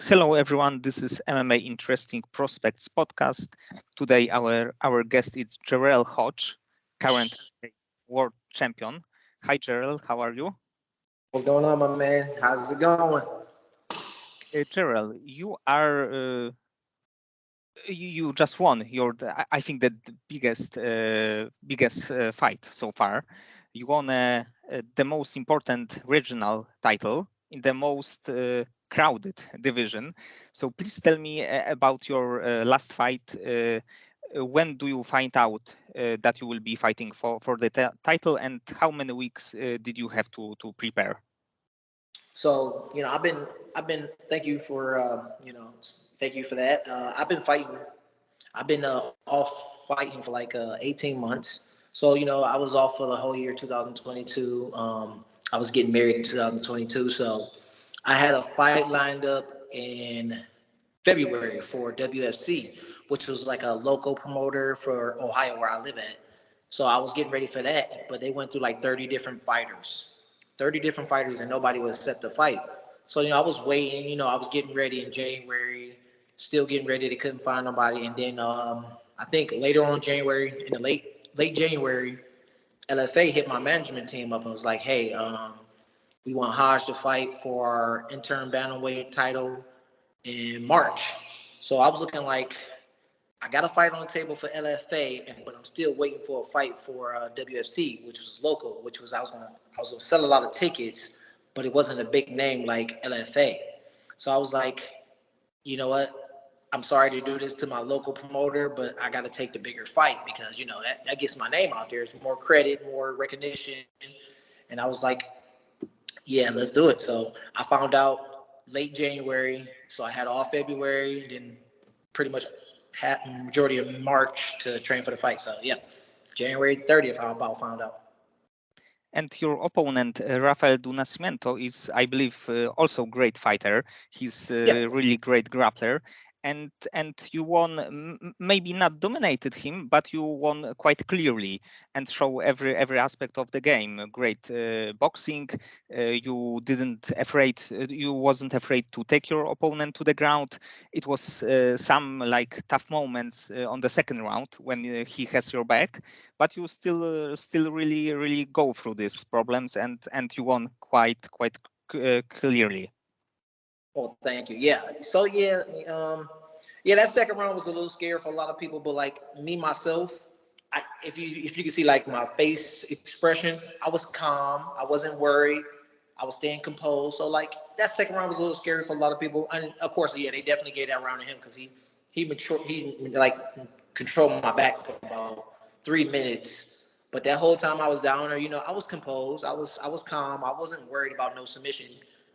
Hello, everyone. This is MMA Interesting Prospects podcast. Today, our guest is Jerrell Hodge, current world champion. Hi, Jerrell. How are you? What's going on, my man? How's it going? Jerrell, you just won your I think the biggest fight so far. You won the most important regional title in the most crowded division. So please tell me about your last fight. When do you find out that you will be fighting for the title, and how many weeks did you have to prepare? So, thank you for, thank you for that. I've been fighting. I've been off fighting for like 18 months. So, I was off for the whole year 2022. I was getting married in 2022. So I had a fight lined up in February for WFC, which was like a local promoter for Ohio where I live at. So I was getting ready for that, but they went through like 30 different fighters, and nobody would accept the fight. So, I was waiting, I was getting ready in January, still getting ready. They couldn't find nobody. And then I think later on January, in the late January, LFA hit my management team up and was like, hey, we want Hodge to fight for our interim bantamweight title in March. So I was looking like I got a fight on the table for LFA, but I'm still waiting for a fight for WFC, which was local, which was I was gonna sell a lot of tickets, but it wasn't a big name like LFA. So I was like, you know what? I'm sorry to do this to my local promoter, but I got to take the bigger fight because that gets my name out there. It's more credit, more recognition, and I was like, yeah, let's do it. So I found out late January. So I had all February, then pretty much had majority of March to train for the fight. So yeah, January 30th, I about found out. And your opponent, Rafael do Nascimento, is, I believe, also great fighter. He's Yeah. a really great grappler. And you won, maybe not dominated him, but you won quite clearly and show every aspect of the game. Great boxing. You wasn't afraid to take your opponent to the ground. It was some like tough moments on the second round when he has your back, but you still really go through these problems, and you won quite clearly. Well, thank you. Yeah. So yeah, that second round was a little scary for a lot of people, but like me myself, if you can see like my face expression, I was calm. I wasn't worried. I was staying composed. So like that second round was a little scary for a lot of people, and of course, yeah, they definitely gave that round to him because he like controlled my back for about 3 minutes. But that whole time I was down there, I was composed. I was calm. I wasn't worried about no submission.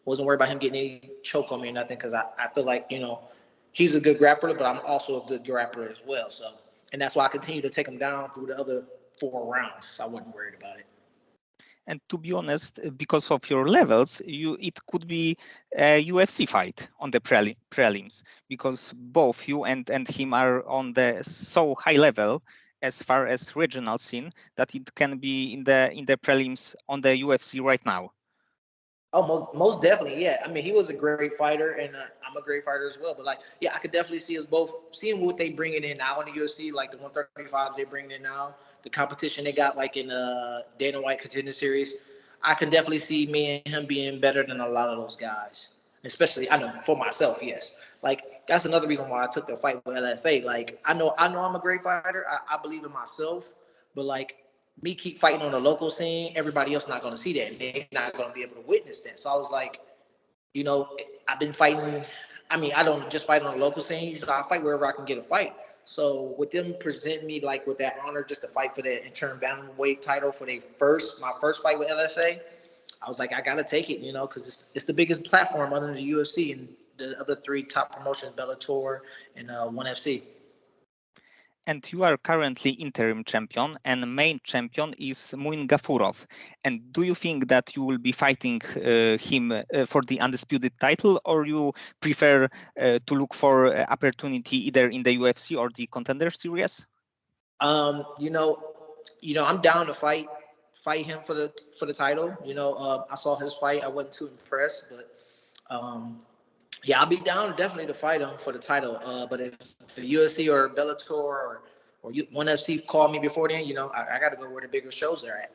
Wasn't worried about him getting any choke on me or nothing because I feel like he's a good grappler, but I'm also a good grappler as well. So, and that's why I continue to take him down through the other 4 rounds. I wasn't worried about it. And to be honest, because of your levels, it could be a UFC fight on the prelims, because both you and him are on the so high level as far as regional scene that it can be in the prelims on the UFC right now. Oh, most definitely, yeah. I mean, he was a great fighter, and I'm a great fighter as well. But like, yeah, I could definitely see us both seeing what they bringing in now in the UFC, like the 135s they bringing in now, the competition they got like in the Dana White Contender Series. I can definitely see me and him being better than a lot of those guys. Especially, I know for myself, yes. Like that's another reason why I took the fight with LFA. Like I know I'm a great fighter. I believe in myself, but like me keep fighting on the local scene, everybody else not going to see that. And they're not going to be able to witness that. So I was like, you know, I've been fighting. I mean, I don't just fight on the local scene. I fight wherever I can get a fight. So with them presenting me like with that honor just to fight for that interim bantamweight title for my first fight with LFA, I was like, I gotta take it, because it's the biggest platform other than the UFC and the other three top promotions, Bellator and ONE FC. And you are currently interim champion, and main champion is Muin Gafurov. And do you think that you will be fighting him for the undisputed title, or you prefer to look for opportunity either in the UFC or the Contender Series? Um, you know, I'm down to fight him for the title. I saw his fight. I wasn't too impressed, but um, Yeah, I'll be down definitely to fight him for the title. But if the UFC or Bellator or ONE FC call me before then, I got to go where the bigger shows are at.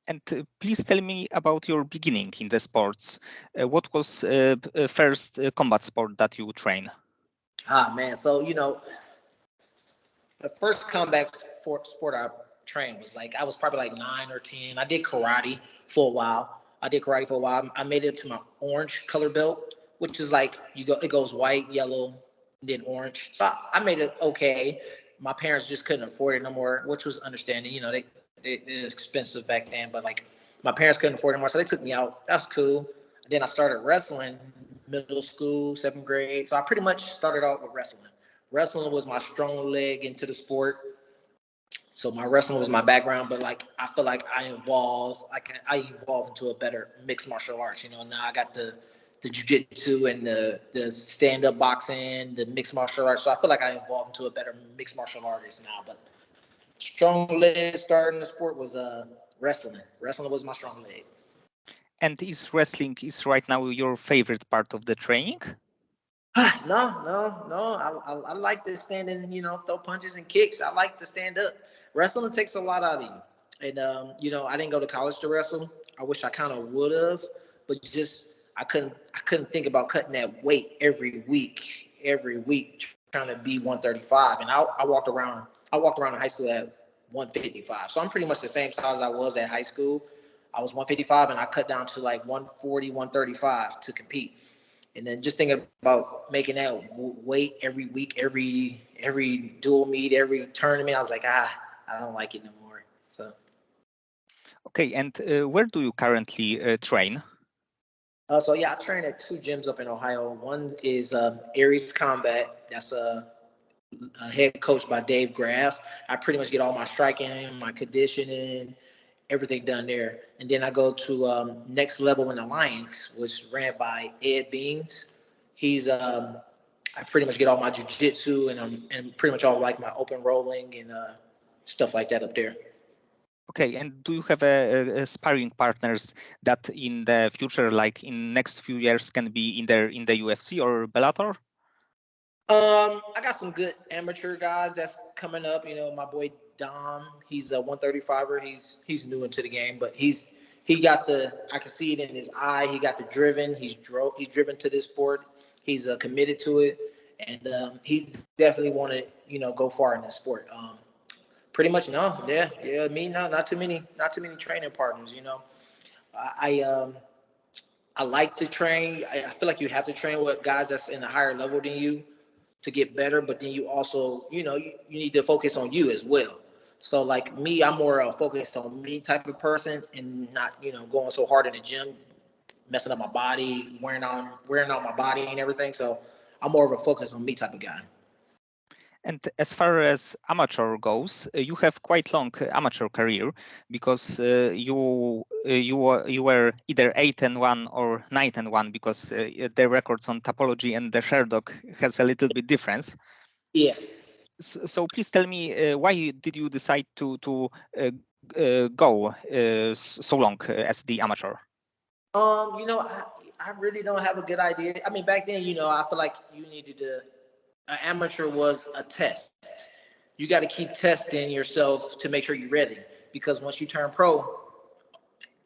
And please tell me about your beginning in the sports. What was first combat sport that you train? Ah man, so the first comeback sport I trained was like I was probably like 9 or 10. I did karate for a while. I made it to my orange color belt, which is like it goes white, yellow, then orange. So I made it okay. My parents just couldn't afford it no more, which was understanding. It was expensive back then, but like my parents couldn't afford it anymore, so they took me out. That's cool. Then I started wrestling middle school, 7th grade. So I pretty much started out with wrestling. Wrestling was my strong leg into the sport. So my wrestling was my background, but like I feel like I evolved into a better mixed martial arts. Now I got the jiu-jitsu and the stand-up boxing, the mixed martial arts. So I feel like I evolved into a better mixed martial artist now. But strong leg starting the sport was wrestling. Wrestling was my strong leg. And is wrestling is right now your favorite part of the training? No. I like to stand and throw punches and kicks. I like to stand up. Wrestling takes a lot out of you, and I didn't go to college to wrestle. I wish I kind of would have, but just I couldn't think about cutting that weight every week trying to be 135. And I walked around in high school at 155. So I'm pretty much the same size I was at high school. I was 155 and I cut down to like 140, 135 to compete. And then just thinking about making that weight every week, every dual meet, every tournament, I was like, I don't like it no more. So, Okay, and where do you currently train? so yeah, I train at 2 gyms up in Ohio. One is Aries Combat. That's a head coach by Dave Graff. I pretty much get all my striking, my conditioning, everything done there. And then I go to Next Level in Alliance, which ran by Ed Beans. He's I pretty much get all my jujitsu and pretty much all like my open rolling and stuff like that up there. Okay, and do you have a sparring partners that in the future, like in next few years, can be in the UFC or Bellator? I got some good amateur guys that's coming up. My boy Dom, he's a 135er. He's new into the game, but he got I can see it in his eye. He got the driven. He's driven to this sport. He's committed to it, and he definitely want to go far in this sport. Pretty much no, yeah. Me no, not too many training partners. I I like to train. I feel like you have to train with guys that's in a higher level than you to get better, but then you also, you need to focus on you as well. So like me, I'm more focused on me type of person and not, going so hard in the gym, messing up my body, wearing out my body and everything. So I'm more of a focus on me type of guy. And as far as amateur goes, you have quite long amateur career because you were either 8-1 or 9-1 because the records on topology and the Sherdog has a little bit difference. Yeah. So please tell me why did you decide to go so long as the amateur? I really don't have a good idea. I mean, back then, I feel like you needed to. An amateur was a test. You got to keep testing yourself to make sure you're ready. Because once you turn pro,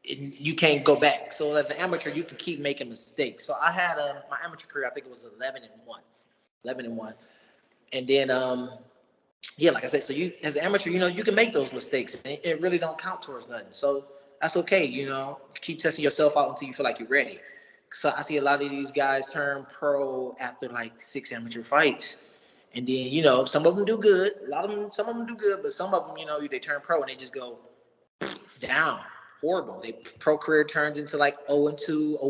you can't go back. So as an amateur, you can keep making mistakes. So I had my amateur career. I think it was 11-1, 11-1, and then yeah, like I said, so you as an amateur, you can make those mistakes, and it really don't count towards nothing. So that's okay. Keep testing yourself out until you feel like you're ready. So I see a lot of these guys turn pro after like 6 amateur fights. And then, some of them do good. Some of them do good, but some of them, they turn pro and they just go down horrible. They pro career turns into like 0-2,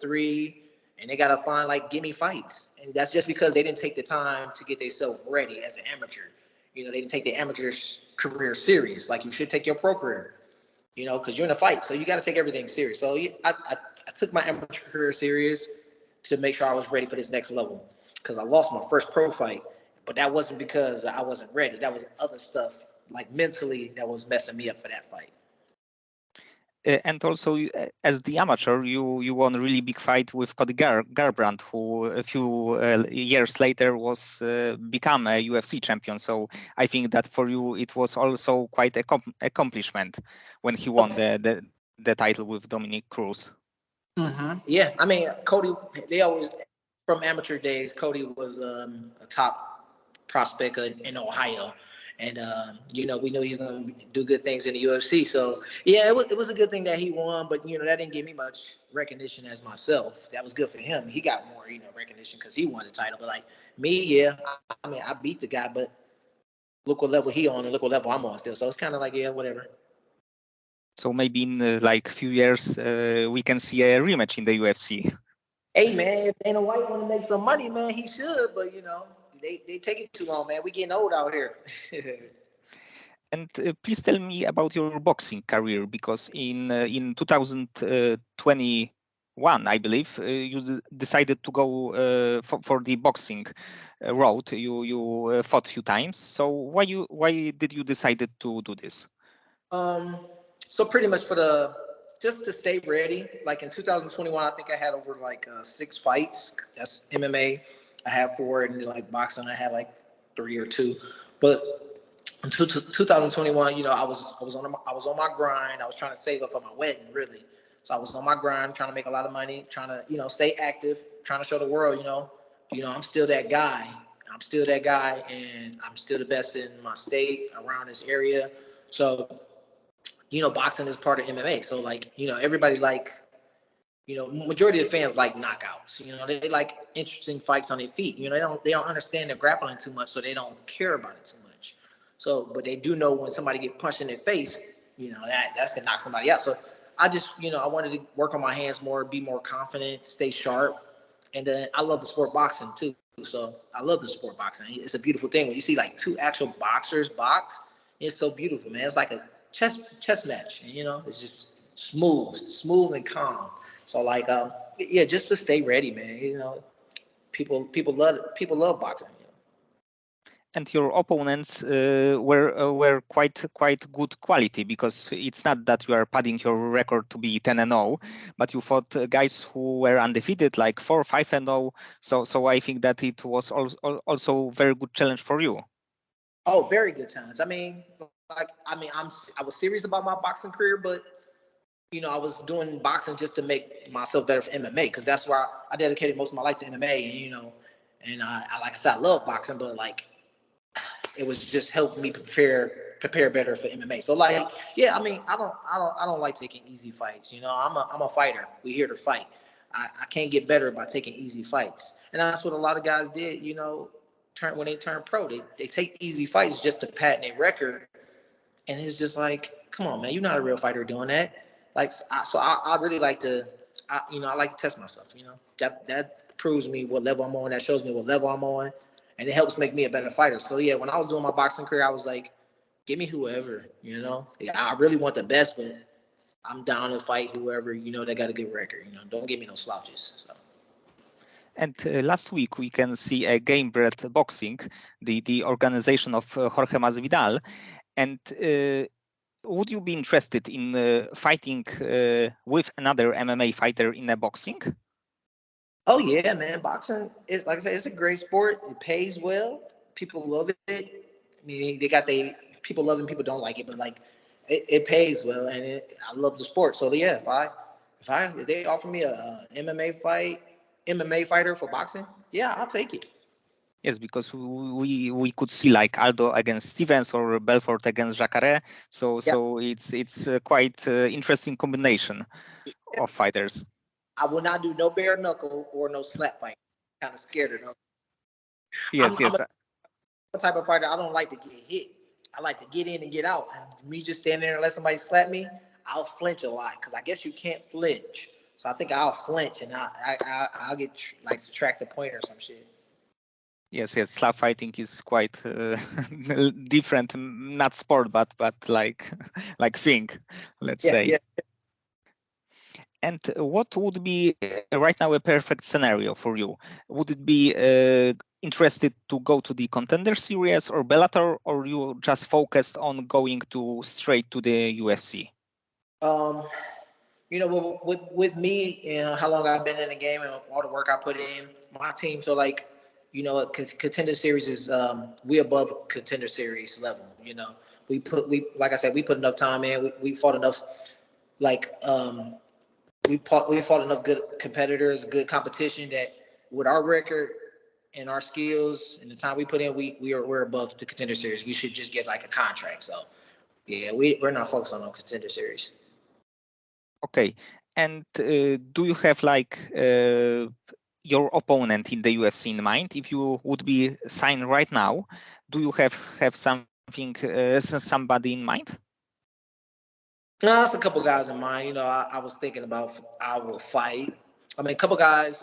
0-3, and they gotta find like gimme fights. And that's just because they didn't take the time to get themselves ready as an amateur. They didn't take the amateur career serious like you should take your pro career. Because you're in a fight, so you got to take everything serious. So I took my amateur career serious to make sure I was ready for this next level. Because I lost my first pro fight, but that wasn't because I wasn't ready. That was other stuff like mentally that was messing me up for that fight. And also, as the amateur, you won a really big fight with Cody Garbrandt, who a few years later was become a UFC champion. So I think that for you it was also quite a accomplishment when he won the title with Dominic Cruz. Yeah, I mean, Cody. They always from amateur days. Cody was a top prospect in Ohio, and you know we knew he's going to do good things in the UFC. So yeah, it was a good thing that he won, but you know that didn't give me much recognition as myself. That was good for him. He got more recognition because he won the title. But like me, yeah, I mean I beat the guy, but look what level he on and look what level I'm on still. So it's kind of like yeah, whatever. So maybe in like few years we can see a rematch in the UFC. Hey man, if Dana White want to make some money, man, he should. But you know, they take it too long, man. We getting old out here. And please tell me about your boxing career, because in 2021, I believe, you decided to go for the boxing road. You fought a few times. So why did you decided to do this? Um, so pretty much for the just to stay ready. Like in 2021, I think I had over like 6 fights. That's MMA. I had 4, and like boxing, I had like 3 or 2. But in 2021, you know, I was on my grind. I was trying to save up for my wedding, really. So I was on my grind, trying to make a lot of money, trying to stay active, trying to show the world, I'm still that guy. I'm still that guy, and I'm still the best in my state around this area. So boxing is part of MMA. So like, everybody like, majority of fans like knockouts. They like interesting fights on their feet. They don't understand the grappling too much, so they don't care about it too much. So, but they do know when somebody get punched in their face, that's gonna knock somebody out. So I just, I wanted to work on my hands more, be more confident, stay sharp. And then I love the sport boxing too. So I love the sport boxing. It's a beautiful thing when you see like 2 actual boxers box. It's so beautiful, man. It's like a chess match, and it's just smooth and calm. So like, yeah, just to stay ready, man. People love boxing. And your opponents were quite good quality, because it's not that you are padding your record to be 10-0, but you fought guys who were undefeated, like 4-5-0. So I think that it was also very good challenge for you. Oh, very good challenge. I was serious about my boxing career, but I was doing boxing just to make myself better for MMA, because that's why I dedicated most of my life to MMA, and and like I said, I love boxing, but like it was just helping me prepare better for MMA. So like, yeah, I mean, I don't like taking easy fights. I'm a fighter. We're here to fight. I can't get better by taking easy fights, and that's what a lot of guys did. When they turn pro, they take easy fights just to patent their record, and it's just like, come on, man, you're not a real fighter doing that. Like, I really like to, I like to test myself. That proves me what level I'm on. That shows me what level I'm on, and it helps make me a better fighter. So yeah, when I was doing my boxing career, I was like, give me whoever. Yeah, I really want the best, but I'm down to fight whoever that got a good record. Don't give me no slouches. So. And last week we can see a Game Bread Boxing, the organization of Jorge Masvidal. And would you be interested in fighting with another MMA fighter in a boxing? Oh yeah, man. Boxing is, like I said, it's a great sport. It pays well. People love it. I mean, they got people love it and people don't like it, but like it pays well, and I love the sport. So yeah, if they offer me a MMA fighter for boxing, yeah, I'll take it. Yes, because we could see like Aldo against Stevens or Belfort against Jacare. Yeah, So it's quite interesting combination of fighters. I will not do no bare knuckle or no slap fight. Kind of scared of those. I'm, Yes, I'm yes. a type of fighter. I don't like to get hit. I like to get in and get out. And me just standing there and let somebody slap me, I'll flinch a lot because I guess you can't flinch. So I think I'll flinch and I'll get like subtract a point or some shit. Yes, yes. Slap fighting is quite different, not sport, but like like thing, let's Yeah, say. yeah. And what would be right now a perfect scenario for you? Would it be interested to go to the Contender Series or Bellator, or you just focused on going to straight to the UFC? Um, with me, how long I've been in the game and all the work I put in, my team. So like, because contender series is we above contender series level. We like I said, we put enough time in. We fought enough like we fought enough good competitors, good competition that with our record and our skills and the time we put in, we're above the contender series. We should just get like a contract. So yeah, we're not focused on no contender series. Okay. And do you have like your opponent in the UFC in mind? If you would be signed right now, do you have something somebody in mind? No, there's a couple guys in mind. I was thinking about I will fight. I mean, a couple guys.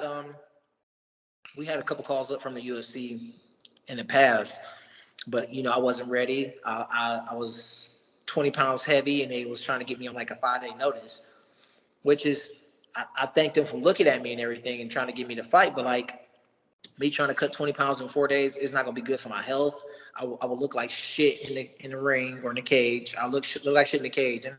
We had a couple calls up from the UFC in the past, but I wasn't ready. I was 20 pounds heavy, and they was trying to get me on like a 5-day notice, which is I thanked them for looking at me and everything and trying to get me to fight, but like me trying to cut 20 pounds in 4 days is not gonna be good for my health. I will look like shit in the ring or in the cage. I look like shit in the cage, and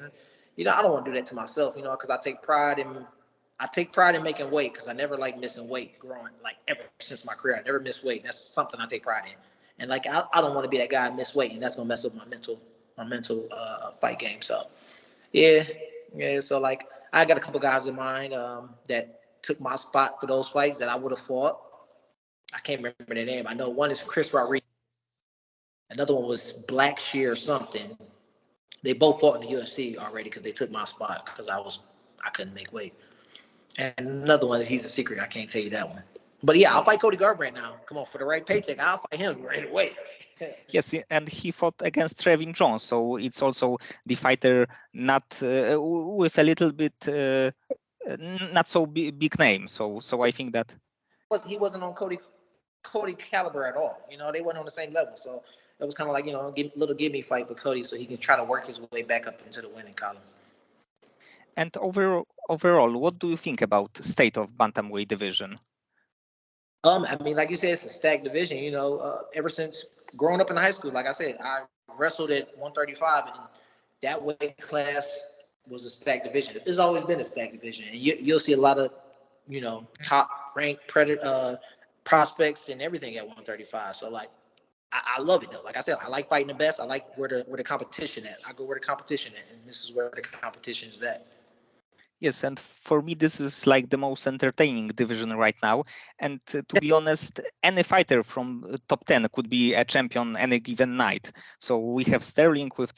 I don't want to do that to myself. Because I take pride in making weight because I never like missing weight growing like ever since my career. I never missed weight. That's something I take pride in, and like I don't want to be that guy miss weight, and that's gonna mess up my mental fight game. So yeah, yeah. So like I got a couple guys in mind that took my spot for those fights that I would have fought. I can't remember their name. I know one is Chris Rodriguez. Another one was Black Shear or something. They both fought in the UFC already because they took my spot because I couldn't make weight. And another one is he's a secret. I can't tell you that one. But yeah, I'll fight Cody Garbrandt now. Come on, for the right paycheck, I'll fight him right away. Yes, and he fought against Trevin Jones, so it's also the fighter not with a little bit not so big name. So I think that He wasn't on Cody caliber at all. They weren't on the same level. So it was kind of like little give me fight for Cody so he can try to work his way back up into the winning column. And overall, what do you think about the state of bantamweight division? I mean, like you said, it's a stacked division. Ever since growing up in high school, like I said, I wrestled at 135, and that weight class was a stacked division. It's always been a stacked division, and you'll see a lot of, top ranked predator prospects and everything at 135. So like, I love it though. Like I said, I like fighting the best. I like where the competition at. I go where the competition at, and this is where the competition is at. Yes, and for me, this is like the most entertaining division right now. And to be honest, any fighter from top 10 could be a champion any given night. So we have Sterling, we have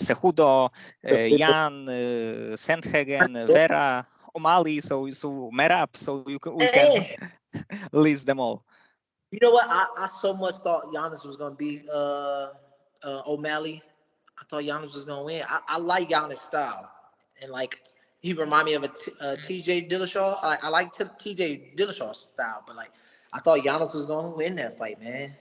Cejudo, Jan, Sandhagen, Vera, O'Malley, so Merab, so we can list them all. You know what? I so much thought Giannis was gonna be O'Malley. I thought Giannis was gonna win. I like Giannis' style, and like he remind me of a T.J. Dillashaw. I like T.J. Dillashaw's style, but like I thought Giannis was gonna win that fight, man.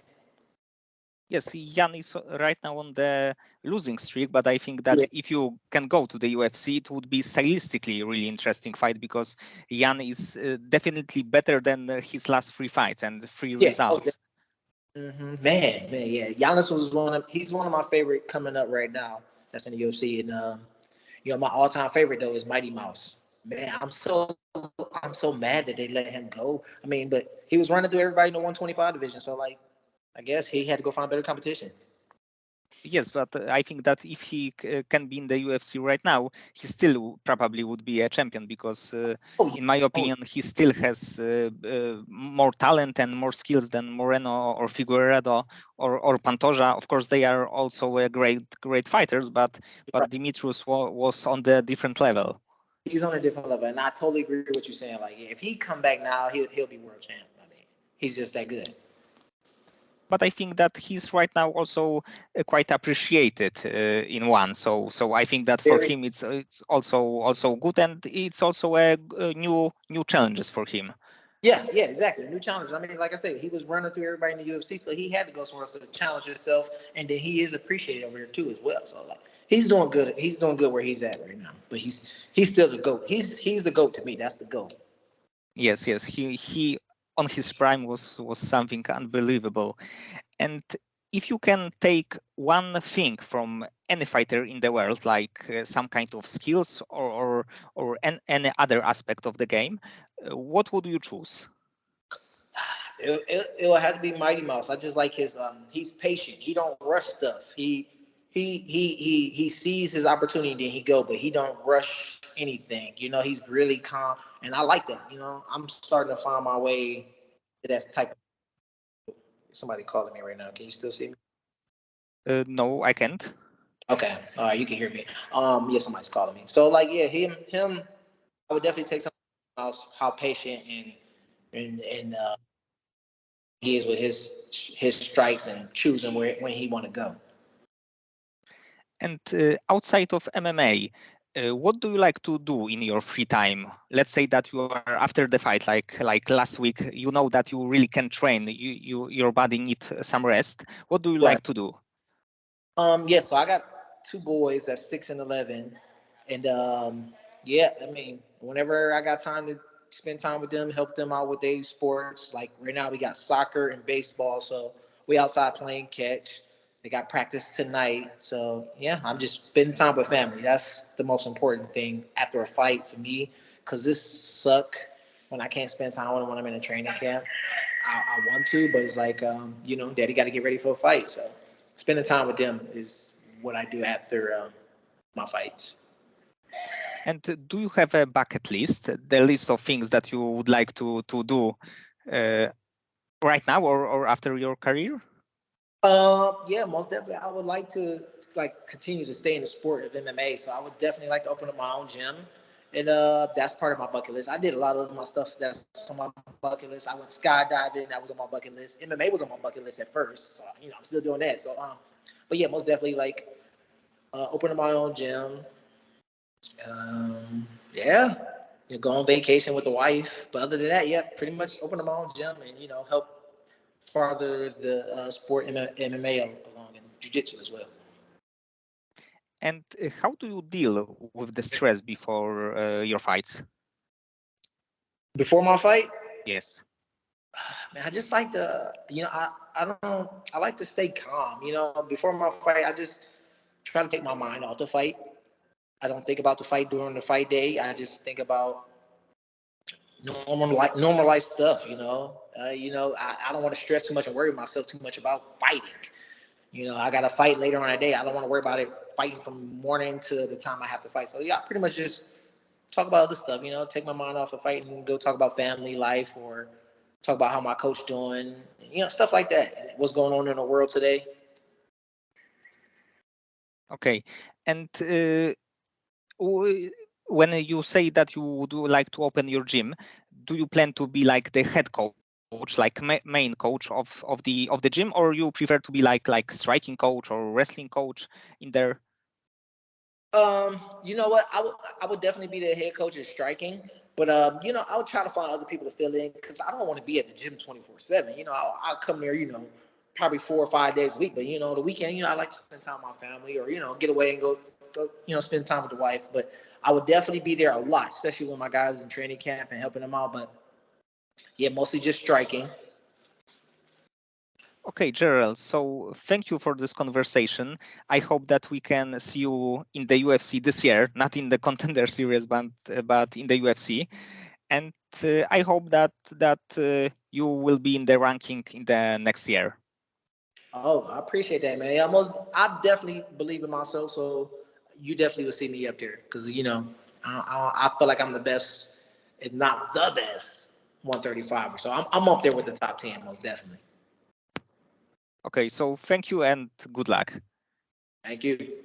Yes, Jan is right now on the losing streak, but I think that Yeah. if you can go to the UFC, it would be stylistically a really interesting fight because Jan is definitely better than his last 3 fights and 3 Yeah. Oh, results. man, yeah. Giannis he's one of my favorite coming up right now. That's in the UFC, and my all-time favorite though is Mighty Mouse. Man, I'm so mad that they let him go. I mean, but he was running through everybody in the 125 division, so like I guess he had to go find better competition. Yes, but I think that if he can be in the UFC right now, he still probably would be a champion because, in my opinion, he still has more talent and more skills than Moreno or Figueiredo or Pantoja. Of course, they are also great fighters, but Right. Dimitrius was on the different level. He's on a different level, and I totally agree with what you're saying. Like, if he come back now, he'll be world champ. I mean, he's just that good. But I think that he's right now also quite appreciated in one. So I think that for him it's also good, and it's also a new challenges for him. Yeah, exactly. New challenges. I mean, like I said, he was running through everybody in the UFC, so he had to go somewhere else to challenge himself, and then he is appreciated over there too as well. So like, he's doing good. He's doing good where he's at right now. But he's still the GOAT. He's the GOAT to me. That's the GOAT. Yes, he on his prime was something unbelievable. And if you can take one thing from any fighter in the world, like some kind of skills or any other aspect of the game, what would you choose? It'll have to be Mighty Mouse. I just like his he's patient. He don't rush stuff. He sees his opportunity and then he go, but he don't rush anything. You know, he's really calm and I like that. You know, I'm starting to find my way to that type of somebody calling me right now. Can you still see me? No, I can't. Okay. All right, you can hear me. Yeah, somebody's calling me. So like yeah, him I would definitely take something else, how patient and he is with his strikes and choosing where when he want to go. And outside of MMA, what do you like to do in your free time? Let's say that you are after the fight, like last week. You know that you really can train. Your body needs some rest. What do you Right. like to do? Yes, so I got two boys that's 6 and 11, and yeah, I mean, whenever I got time to spend time with them, help them out with their sports. Like right now, we got soccer and baseball, so we outside playing catch. They got practice tonight, so yeah, I'm just spending time with family. That's the most important thing after a fight for me, cause this suck when I can't spend time with them when I'm in a training camp. I want to, but it's like Daddy got to get ready for a fight, so spending time with them is what I do after my fights. And do you have a bucket list, the list of things that you would like to do uh, right now or after your career? Yeah, most definitely. I would like to like continue to stay in the sport of MMA. So I would definitely like to open up my own gym, and that's part of my bucket list. I did a lot of my stuff that's on my bucket list. I went skydiving, that was on my bucket list. MMA was on my bucket list at first, so I'm still doing that. So but yeah, most definitely like opening my own gym. Yeah, go on vacation with the wife. But other than that, yeah, pretty much open my own gym and help further the sport MMA along and jiu-jitsu as well. And how do you deal with the stress before your fights? Before my fight, Yes. man, I just like to, I like to stay calm. Before my fight, I just try to take my mind off the fight. I don't think about the fight during the fight day. I just think about normal life stuff. I don't want to stress too much and worry myself too much about fighting. I got to fight later on that day. I don't want to worry about it fighting from morning to the time I have to fight. So yeah, I pretty much just talk about other stuff. Take my mind off of fighting and go talk about family life or talk about how my coach doing. Stuff like that. What's going on in the world today? Okay. And when you say that you would like to open your gym, do you plan to be like the head coach, like main coach of the gym, or you prefer to be like striking coach or wrestling coach in there? You know what? I would definitely be the head coach of striking, but I would try to find other people to fill in because I don't want to be at the gym 24/7. I'll come there, probably 4 or 5 days a week, but the weekend, I like to spend time with my family or get away and go spend time with the wife. But I would definitely be there a lot, especially when my guys in training camp and helping them out. But yeah, mostly just striking. Okay, Jerrell. So thank you for this conversation. I hope that we can see you in the UFC this year, not in the Contender Series, but in the UFC. And I hope that you will be in the ranking in the next year. Oh, I appreciate that, man. I definitely believe in myself, so you definitely will see me up there because I feel like I'm the best, if not the best, 135er. So I'm up there with the top 10, most definitely. Okay, so thank you and good luck. Thank you.